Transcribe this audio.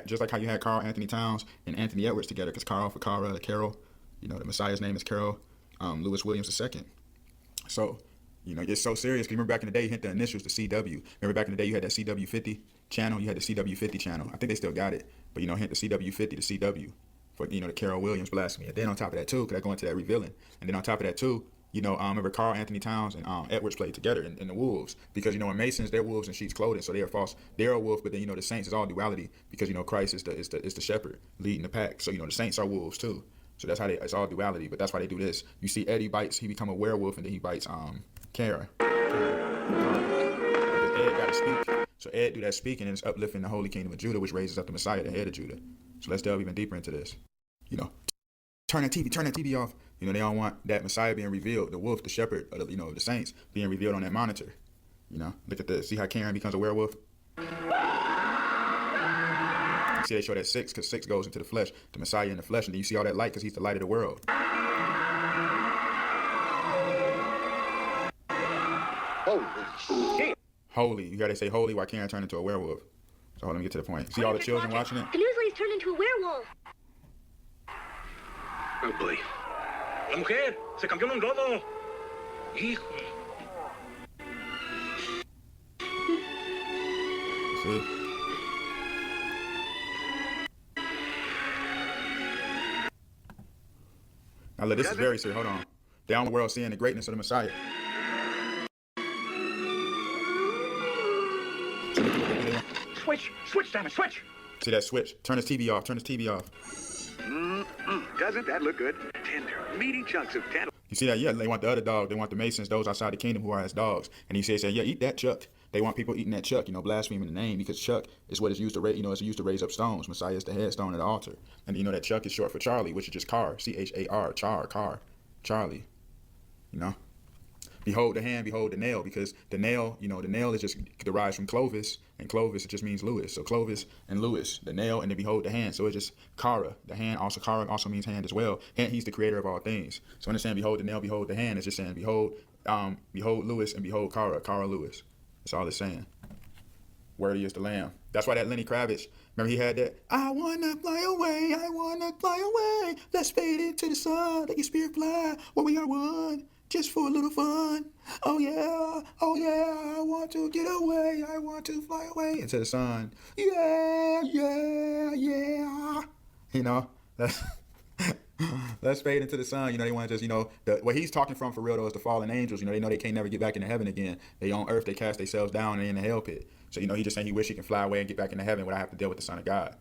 just like how you had Carl Anthony Towns and Anthony Edwards together, because Carl for Cara, Carol, you know, the Messiah's name is Carol, Lewis Williams II. So, you know, it's so serious. 'Cause remember back in the day, you hit the initials, the CW. Remember back in the day, you had that CW50 channel. You had the CW50 channel. I think they still got it, but you know, hit the CW50, the CW for, you know, the Carol Williams blasphemy. And then on top of that too, because I go into that revealing. And then on top of that too, you know, remember Carl Anthony Towns and Edwards played together in the wolves, because you know in Masons they're wolves in sheep's clothing, so they are false. They're a wolf, but then you know the saints is all duality, because you know Christ is the shepherd leading the pack. So you know the saints are wolves too. So that's how it's all duality. But that's why they do this. You see Eddie bites, he become a werewolf, and then he bites Kara. Because Ed got to speak. So Ed do that speaking, and it's uplifting the holy kingdom of Judah, which raises up the Messiah, the head of Judah. So let's delve even deeper into this. You know, turn that TV off. You know, they don't want that Messiah being revealed, the wolf, the shepherd, or the, you know, the saints being revealed on that monitor. You know, look at this. See how Karen becomes a werewolf? See, they show that 6, because 6 goes into the flesh, the Messiah in the flesh, and then you see all that light, because he's the light of the world. Holy shit. Holy. You gotta say holy while Karen turned into a werewolf. So let me get to the point. See all the children watching it? The newsletter turned into a werewolf. Oh boy. La mujer se cambió en un lodo. Hijo. See? Now look, this is very serious. Hold on. Down the world seeing the greatness of the Messiah. Switch, damn it, switch. See that switch? Turn his TV off. Turn his TV off. Doesn't that look good? Tender, meaty chunks of tender. You see that? Yeah, they want the other dog. They want the Masons, those outside the kingdom who are as dogs. And he says, yeah, eat that chuck. They want people eating that chuck, you know, blaspheming the name, because chuck is what is used to raise, you know, it's used to raise up stones. Messiah is the headstone at the altar. And you know that chuck is short for Charlie, which is just car, C-H-A-R, car, Charlie. You know? Behold the hand, behold the nail, because the nail, you know, the nail is just derives from Clovis, and Clovis, it just means Lewis. So Clovis and Lewis, the nail, and then behold the hand. So it's just Kara, the hand, also Kara also means hand as well. And he's the creator of all things. So understand, behold the nail, behold the hand, it's just saying, behold Lewis and behold Kara Lewis. That's all it's saying. Worthy is the Lamb. That's why that Lenny Kravitz, remember he had that, I wanna fly away, let's fade into the sun, let your spirit fly, where we are one. Just for a little fun. Oh yeah, I want to get away. I want to fly away into the sun. Yeah. You know, let's fade into the sun. You know, they want to just, you know, what he's talking from for real though is the fallen angels. You know, they can't never get back into heaven again. They on earth, they cast themselves down and in the hell pit. So, you know, he just saying he wish he can fly away and get back into heaven without having to deal with the Son of God.